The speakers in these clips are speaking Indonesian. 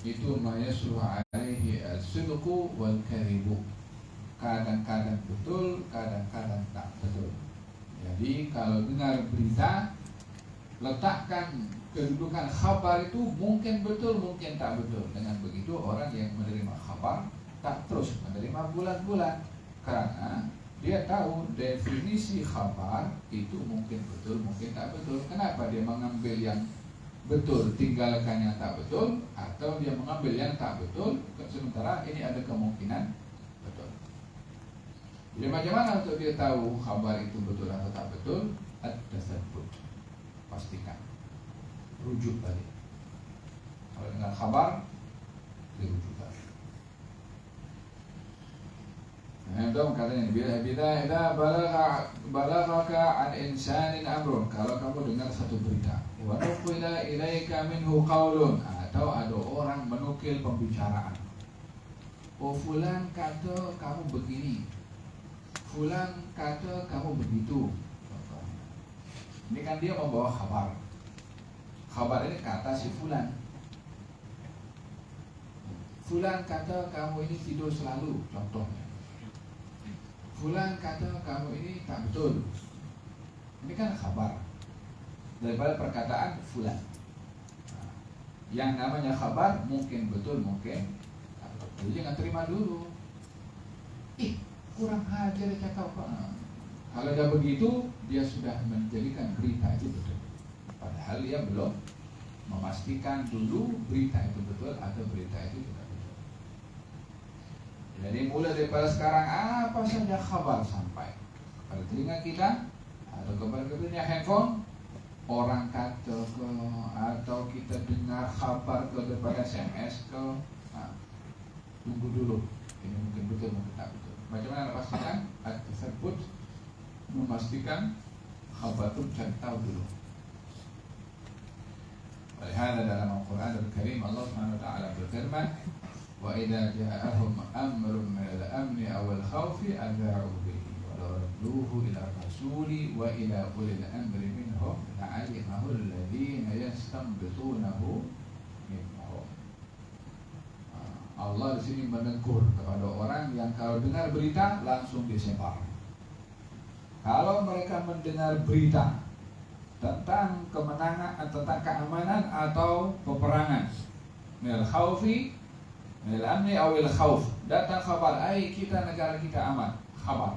itu mayasru alaihi as-sidqu wal kadhibu. Kadang-kadang betul, kadang-kadang tak betul. Jadi kalau dengar berita, letakkan kedudukan khabar itu mungkin betul, mungkin tak betul. Dengan begitu orang yang menerima khabar tak terus menerima bulat-bulat, karena dia tahu definisi khabar itu mungkin betul, mungkin tak betul. Kenapa dia mengambil yang betul tinggalkan yang tak betul, atau dia mengambil yang tak betul sementara ini ada kemungkinan betul. Jadi bagaimana untuk dia tahu khabar itu betul atau tak betul? At-tasabbut, pastikan, rujuk balik. Kalau dengan khabar dirujuk balik. Nah, itu katanya bila balagaka an insanin amrun, kalau kamu dengar satu berita, wa nuqila ilaika minhu qaulun, atau ada orang menukil pembicaraan. Oh, fulan kata kamu begini, fulan kata kamu begitu. Ini kan dia membawa khabar. Khabar ini kata si fulan. Fulan kata kamu ini tidur selalu, contohnya. Fulan kata kamu ini tak betul. Ini kan khabar daripada perkataan fulan. Yang namanya khabar mungkin betul, mungkin tak betul. Jadi jangan terima dulu. Kurang ajar cakap apa. Kalau dah begitu, dia sudah menjadikan berita itu betul, padahal dia belum memastikan dulu berita itu betul atau berita itu tidak betul. Jadi mulai daripada sekarang, apa saja khabar sampai pada telinga kita atau kepada kita handphone, orang kata ke, atau kita dengar kabar ke daripada SMS ke, tunggu dulu, ini mungkin betul, mungkin tak betul. Bagaimana nak pastikan? At-tasabbut, memastikan khabar itu cari tahu dulu. Olehana dalam Al-Quran Al-Karim Allah SWT berfirman, wa idza ja'ahum amrun min al-amni aw al-khawfi adha'u bihi wa law radduhu ila rasuli wa ila ulil amri minhum la'alimahu alladhina yastanbitunahu minhum. Allah di sini menegur kepada orang yang kalau dengar berita langsung disebar. Kalau mereka mendengar berita tentang kemenangan, tentang keamanan atau peperangan, minal khawfi, minal amni awil khawf, datang kabar, kita negara kita aman, kabar.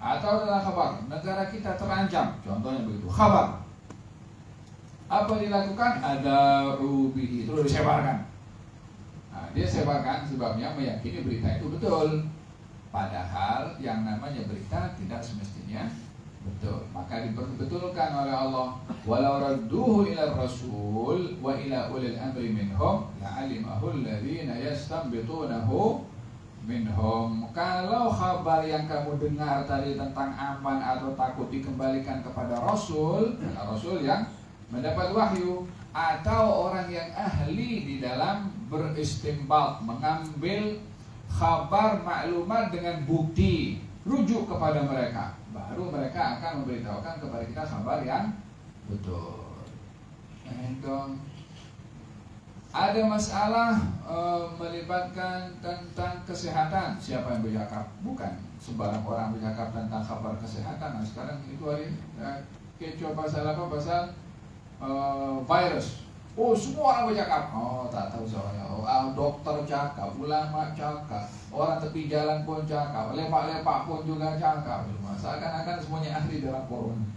Atau datang kabar, negara kita terancam, contohnya begitu, kabar. Apa dilakukan? Ada rubihi, itu disebarkan. Nah, dia sebarkan sebabnya meyakini berita itu betul. Padahal yang namanya berita tidak semestinya betul. Maka diperbetulkan oleh Allah, walau radduhu ila rasul wa ila ulil amri minhum la'alimahu alladhina yastanbitunahu minhum. Kalau kabar yang kamu dengar tadi tentang aman atau takut dikembalikan kepada rasul, rasul yang mendapat wahyu, atau orang yang ahli di dalam beristinbat, mengambil kabar maklumat dengan bukti, rujuk kepada mereka, baru mereka akan memberitahukan kepada kita kabar yang betul. Ada masalah melibatkan tentang kesehatan, siapa yang bercakap? Bukan sembarang orang bercakap tentang kabar kesehatan. Nah, sekarang itu hari kecoh pasal apa? Pasal virus. Oh, semua orang bercakap. Oh, tak tahu soalnya. Dokter cakap, ulama cakap, orang tepi jalan pun cakap, lepak-lepak pun juga cakap. Seakan-akan semuanya ahli dalam corona.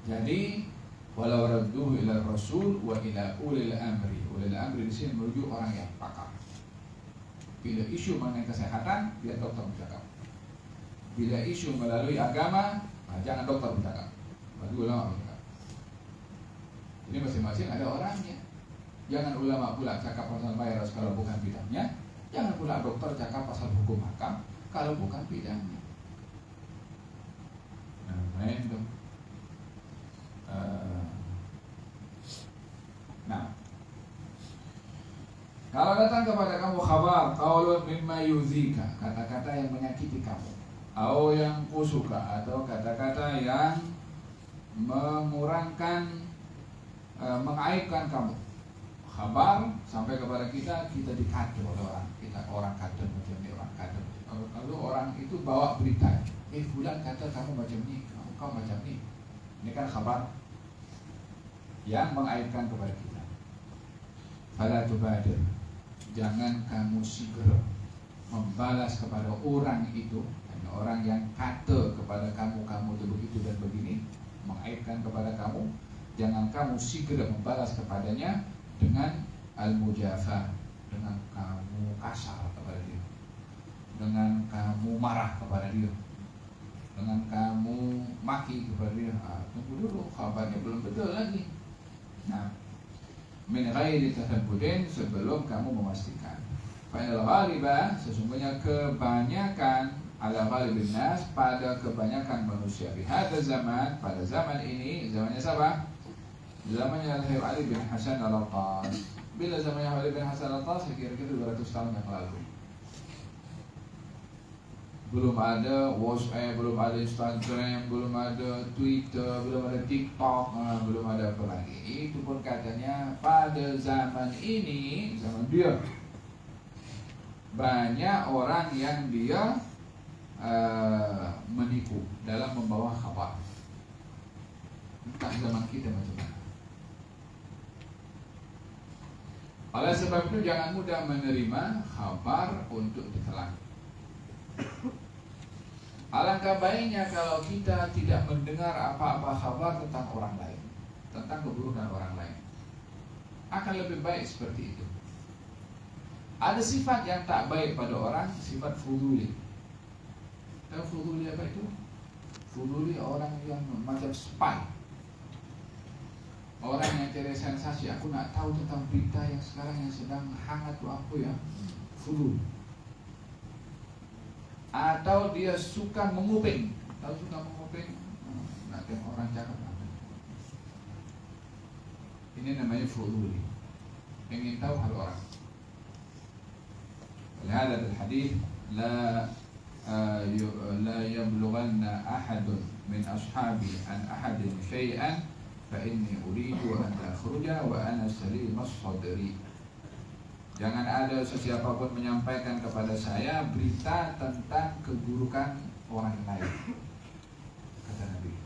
Jadi, walau radduhu ila rasul wa ila ulil amri. Ulil amri di sini merujuk orang yang pakar. Bila isu mengenai kesehatan, biar dokter bercakap. Bila isu melalui agama, jangan dokter bercakap, bagi ulama bercakap. Ini masing-masing ada orangnya. Jangan ulama pula cakap pasal virus kalau bukan bidangnya. Jangan pula dokter cakap pasal hukum hakam kalau bukan bidangnya. Nah, kalau datang kepada kamu khabar qaulun mimma yuzika, kata-kata yang menyakiti kamu, atau yang kusuka, atau kata-kata yang mengurangkan, mengaibkan kamu, Kabar sampai kepada kita dikata oleh orang, orang kata macam ni, orang kata. Lalu orang itu bawa berita, fulan kata kamu macam ni, kau macam ni. Ini kan kabar yang mengaitkan kepada kita. Fala tubadir, jangan kamu segera membalas kepada orang itu, orang yang kata kepada kamu itu begitu dan begini, mengaitkan kepada kamu. Jangan kamu segera membalas kepadanya dengan al-mujafah, dengan kamu kasar kepada dia, dengan kamu marah kepada dia, dengan kamu maki kepada dia. Tunggu dulu, kabarnya belum betul lagi. Nah, min ghairi tasabbudin, sebelum kamu memastikan. Fa'inal ghaliba, sesungguhnya kebanyakan, ala ghalibin nas, pada kebanyakan manusia. Bihada zaman, pada zaman ini, zamannya siapa? Zamannya Al-Habib Ali bin Hasan Al-Attas. Bila zamannya Ali bin Hasan Al-Attas, kira-kira 200 tahun yang lalu. Belum ada WhatsApp, belum ada Instagram, belum ada Twitter, belum ada TikTok, belum ada apa lagi. Itu pun katanya pada zaman ini, zaman dia, banyak orang yang dia menipu dalam membawa kabar. Entah zaman kita macam mana. Oleh sebab itu jangan mudah menerima kabar untuk ditelan. Alangkah baiknya kalau kita tidak mendengar apa-apa kabar tentang orang lain, tentang keburukan orang lain. Akan lebih baik seperti itu. Ada sifat yang tak baik pada orang, sifat fuduli. Tahu fuduli apa itu? Fuduli orang yang macam spy. Orang yang cari sensasi, aku nak tahu tentang berita yang sekarang yang sedang hangat tu apa ya? Fudul. Atau dia suka menguping. Tahu suka menguping? Nak tengok orang cakap. Ini namanya fuduli. Ingin tahu hal orang. Olehada dalam hadis, la yablughanna ahadun min ashabi an ahadin syai'an فإني أريد أن أخرج وأنا سليم الصدر. Jangan ada sesiapapun menyampaikan kepada saya berita tentang keburukan orang lain, kata Nabi.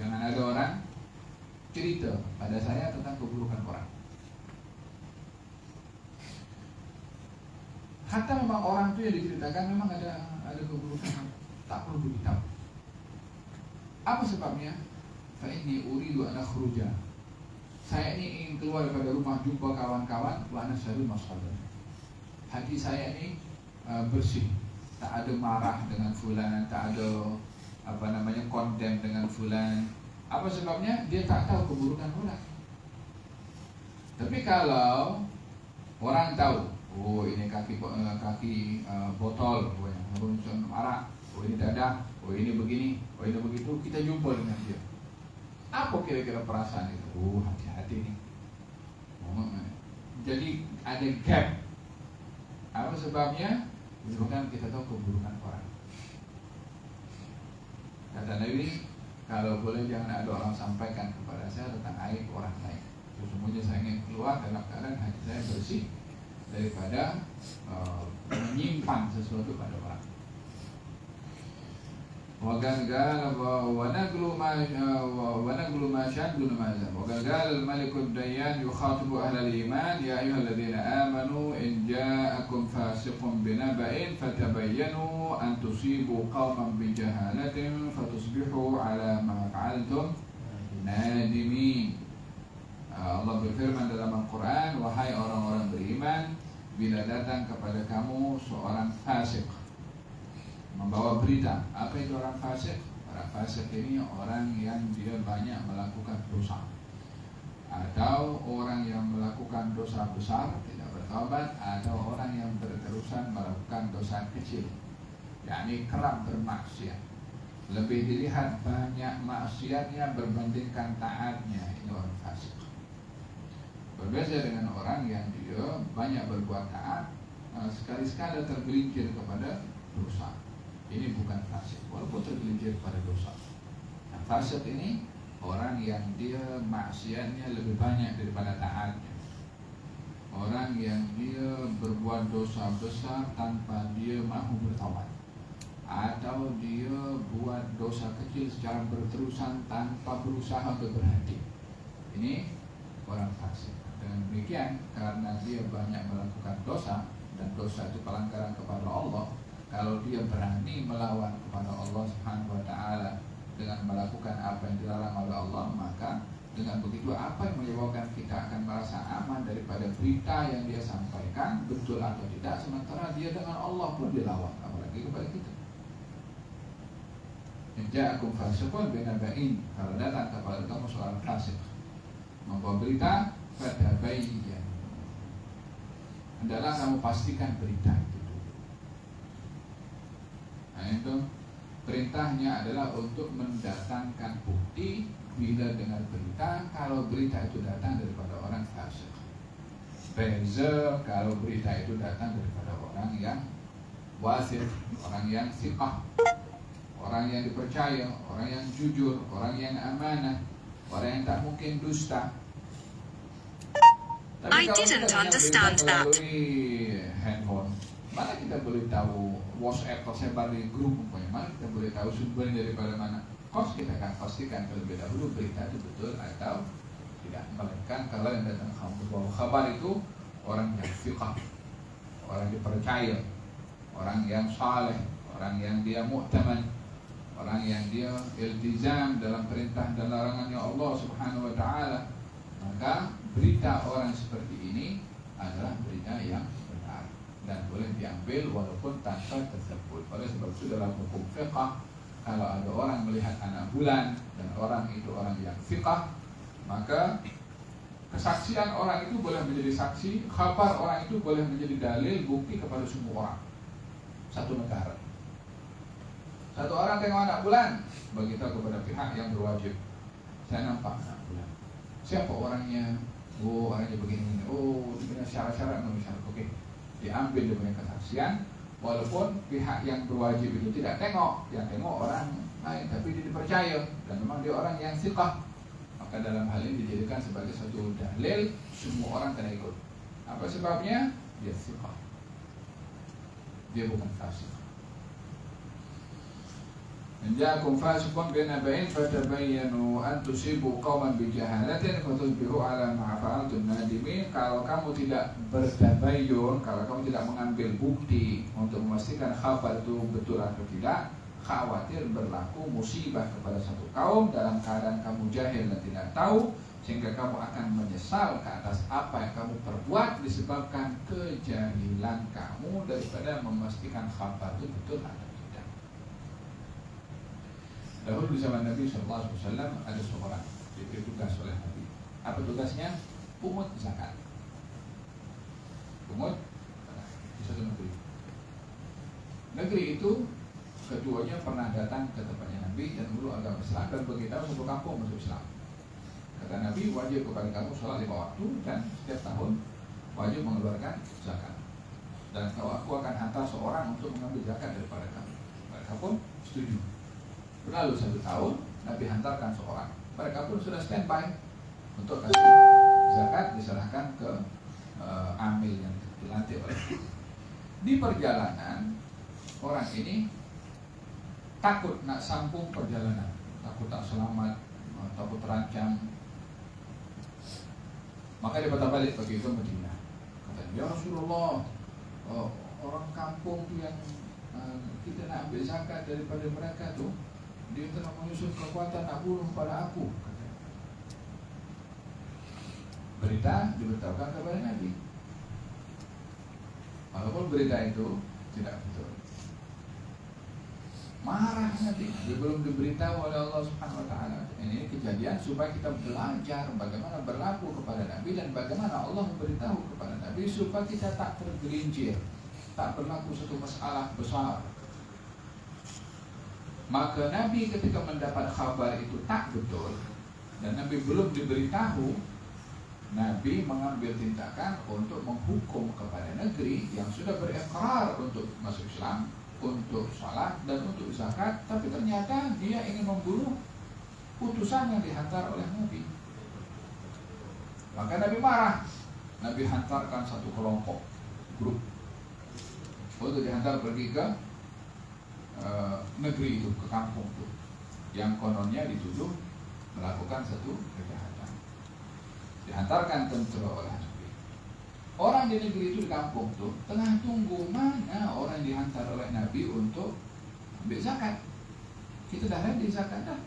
Jangan ada orang cerita pada saya tentang keburukan orang. Hatta memang orang itu yang diceritakan memang ada keburukan, tak perlu diberitahu. Apa sebabnya? Ini uridu an akhruja. Saya ini ingin keluar daripada rumah, jumpa kawan-kawan, wa ana salim as-sadr. Hati saya ini bersih, tak ada marah dengan fulan, tak ada condemn dengan fulan. Apa sebabnya? Dia tak tahu keburukan fulan. Tapi kalau orang tahu, oh ini kaki botol, oh ini arak, oh ini dadah, oh ini begini, oh ini begitu, kita jumpa dengan dia. Apa kira-kira perasaan itu? Oh, hati-hati nih. Jadi ada gap. Apa sebabnya? Bukan kita tahu keburukan orang. Kata Nabi, kalau boleh jangan ada orang sampaikan kepada saya tentang aib orang lain. Sesungguhnya saya ingin keluar dalam keadaan hati saya bersih daripada menyimpan sesuatu pada orang. وقال ونقل ما شان بن مازن وقال الملك الديان يخاطب أهل الإيمان يا أيها الذين آمنوا إن جاءكم فاسق بنبأ فتبينوا أن تصيبوا قوما بجهالة فتصبحوا على ما فعلتم نادمين. Allah berfirman dalam Al-Quran, wahai orang-orang beriman, bila datang kepada kamu seorang fasik membawa berita. Apa itu orang fasik? Orang fasik ini orang yang dia banyak melakukan dosa, atau orang yang melakukan dosa besar tidak bertaubat, atau orang yang berterusan melakukan dosa kecil, yakni kerap bermaksiat. Lebih dilihat banyak maksiatnya berbandingkan taatnya. Ini orang fasik. Berbeda dengan orang yang dia banyak berbuat taat, sekali-sekala tergelincir kepada dosa. Ini bukan fasik, walaupun tergelincir pada dosa. Nah, fasik ini orang yang dia maksiatnya lebih banyak daripada taatnya. orang yang dia berbuat dosa besar tanpa dia mahu bertaubat, atau dia buat dosa kecil secara berterusan tanpa berusaha untuk berhenti. Ini orang fasik. Dengan demikian, karena dia banyak melakukan dosa, dan dosa itu pelanggaran kepada Allah, kalau dia berani melawan kepada Allah Subhanahu wa Ta'ala dengan melakukan apa yang dilarang oleh Allah, maka dengan begitu apa yang menyebabkan kita akan merasa aman daripada berita yang dia sampaikan, betul atau tidak, sementara dia dengan Allah pun dilawan, apalagi kepada kita. Ja'akum fasiqun binaba'in, kalau datang kepada kamu seorang fasik membawa berita, fatabayyan, adalah kamu pastikan berita itu. Nah, itu perintahnya adalah untuk mendatangkan bukti bila dengar berita, kalau berita itu datang daripada orang fasik. Beza kalau berita itu datang daripada orang yang wasif, orang yang thiqah, orang yang dipercaya, orang yang jujur, orang yang amanah, orang yang tak mungkin dusta. Tapi I didn't understand that. Melalui handphone, mana kita boleh tahu WhatsApp tersebar di grup, mana kita boleh tahu sumbernya daripada mana? Kos kita akan pastikan terlebih dahulu berita itu betul atau tidak. Melainkan kalau yang datang kabar itu orang yang thiqah, orang yang dipercaya, orang yang saleh, orang yang dia mu'taman, orang yang dia iltizam dalam perintah dan larangannya Allah Subhanahu wa Ta'ala, maka berita orang seperti ini adalah berita yang benar dan boleh diambil walaupun tanpa tersebut. Oleh sebab itu dalam hukum fiqh, kalau ada orang melihat anak bulan dan orang itu orang yang fiqh, maka kesaksian orang itu boleh menjadi saksi, khabar orang itu boleh menjadi dalil bukti kepada semua orang satu negara. Satu orang tengok anak bulan, beritahu kepada pihak yang berwajib, saya nampak anak bulan. Siapa orangnya? Oh, orangnya begini. Oh, dengan syarat-syarat memenuhi syarat. Oke, diambil dia punya kesaksian, walaupun pihak yang berwajib itu tidak tengok, yang tengok orang lain, tapi dia dipercaya dan memang dia orang yang thiqah, maka dalam hal ini dijadikan sebagai satu dalil, semua orang kena ikut. Apa sebabnya? Dia thiqah, dia bukan fasik. Ja'akum fasiqun binaba'in fatabayyanu an tusibu qauman bijahalatin fatusbihu ala ma fa'altum nadimin. Kalau kamu tidak bertabayyun, kalau kamu tidak mengambil bukti untuk memastikan khabar itu betul atau tidak, khawatir berlaku musibah kepada satu kaum dalam keadaan kamu jahil dan tidak tahu, sehingga kamu akan menyesal ke atas apa yang kamu perbuat disebabkan kejahilan kamu daripada memastikan khabar itu betul atau tidak. Dahulu di zaman Nabi SAW ada seorang diberi tugas oleh Nabi. Apa tugasnya? Pungut zakat. Pungut di satu negeri. Negeri itu keduanya pernah datang ke tempatnya Nabi dan dulu agama Islam dan beritahu satu kampung masuk Islam. Kata Nabi, wajib kepada kamu sholat 5 waktu dan setiap tahun wajib mengeluarkan zakat. Dan kalau aku akan hantar seorang untuk mengambil zakat daripada kamu. Mereka pun setuju. Berlalu 1 tahun, Nabi hantarkan seorang. Mereka pun sudah standby untuk kasih zakat, diserahkan ke amil yang dilantik oleh Nabi. Di perjalanan, orang ini takut nak sambung perjalanan, takut tak selamat, takut terancam. Maka dia patah balik pergi ke Madinah. Kata, ya Rasulullah, orang kampung tu yang kita nak ambil zakat daripada mereka tu, dia telah menyusun kekuatan nak bunuh pada aku. Berita diberitahukan kepada Nabi, walaupun berita itu tidak betul. Marah Nabi, dia belum diberitahu oleh Allah Subhanahu wa Ta'ala. Ini kejadian supaya kita belajar bagaimana berlaku kepada Nabi dan bagaimana Allah memberitahu kepada Nabi supaya kita tak tergelincir, tak berlaku satu masalah besar. Maka Nabi ketika mendapat kabar itu tak betul dan Nabi belum diberitahu, Nabi mengambil tindakan untuk menghukum kepada negeri yang sudah berikrar untuk masuk Islam, untuk salat dan untuk zakat, tapi ternyata dia ingin membunuh utusan yang dihantar oleh Nabi. Maka Nabi marah. Nabi hantarkan satu kelompok grup untuk dihantar pergi ke negeri itu, ke kampung itu, yang kononnya dituduh melakukan satu kejahatan. Dihantarkan tentara oleh Nabi. Orang di negeri itu, di kampung itu, tengah tunggu mana orang yang dihantar oleh Nabi untuk ambil zakat. Kita dah ready zakat dah.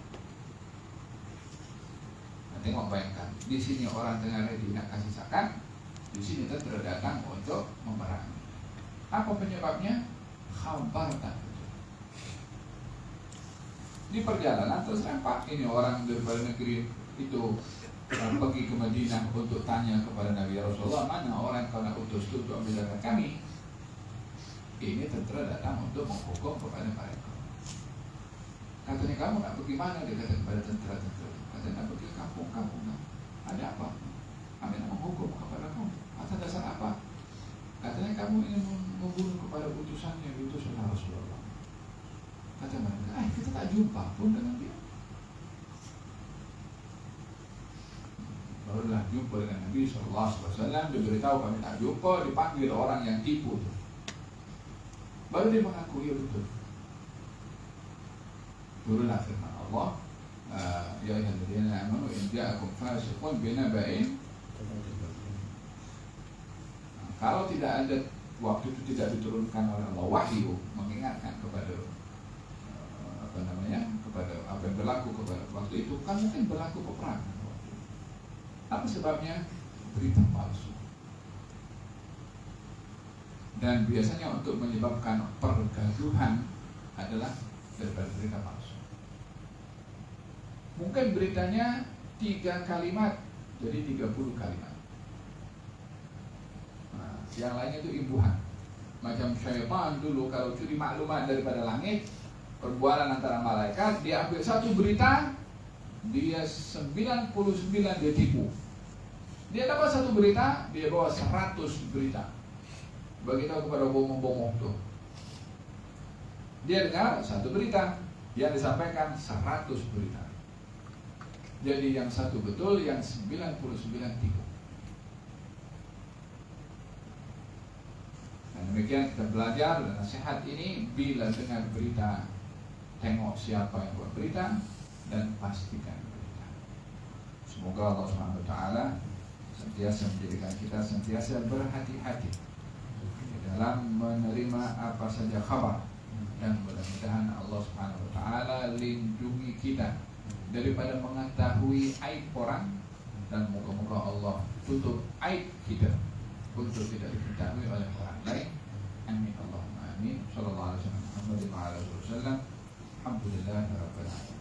Nah, tengok, bayangkan, di sini orang tengah ready nak kasih zakat, di sini tentara datang untuk memerangi. Apa penyebabnya? Khabar tak betul. Di perjalanan terus nampak ini orang dari negeri itu pergi ke Madinah untuk tanya kepada Nabi, ya Rasulullah, mana orang kau nak utus itu untuk ambil zakat kami? Ini tentara datang untuk menghukum kepada mereka. Katanya, kamu nak pergi mana? Dia kata kepada tentara-tentara. Katanya, nak pergi kampung-kampung. Ada apa? Kami nak menghukum kepada kamu. Atas dasar apa? Katanya, kamu ingin membunuh kepada utusannya, diutus oleh Rasulullah. Kata mereka, kita tak jumpa pun dengan dia. Barulah jumpa dengan Nabi SAW, diberitahu kami tak jumpa, dipanggil orang yang tipu itu. Baru dia mengaku, ya betul. Barulah firman Allah, ya ayyuhalladzina amanu in ja'akum fasiqun binaba'in. Kalau tidak ada, waktu itu tidak diturunkan oleh Allah wahyu mengingatkan kepada kepada apa yang berlaku kepada waktu itu, kan mungkin berlaku peperangan. Apa sebabnya? Berita palsu. Dan biasanya untuk menyebabkan pergaduhan adalah daripada berita palsu. Mungkin beritanya 3 kalimat, jadi 30 kalimat. Nah, yang lainnya itu imbuhan. Macam syaitan dulu kalau curi maklumat daripada langit, perbualan antara malaikat, dia ambil satu berita, dia 99 dia tipu. Dia dapat satu berita, dia bawa 100 berita. Beritahu kepada bohong-bohong itu. Dia dengar satu berita, yang disampaikan 100 berita. Jadi yang satu betul, yang 99 tipu. Dan demikian kita belajar dan nasihat ini, bila dengar berita, tengok siapa yang buat berita dan pastikan berita. Semoga Allah SWT senantiasa menjadikan kita senantiasa berhati-hati dalam menerima apa saja kabar, dan mudah-mudahan Allah SWT lindungi kita daripada mengetahui aib orang, dan moga-moga Allah tutup aib kita untuk tidak diketahui oleh orang lain. Amin Allahumma amin. Sallallahu alaihi wasallam. Alhamdulillah rabbil alamin.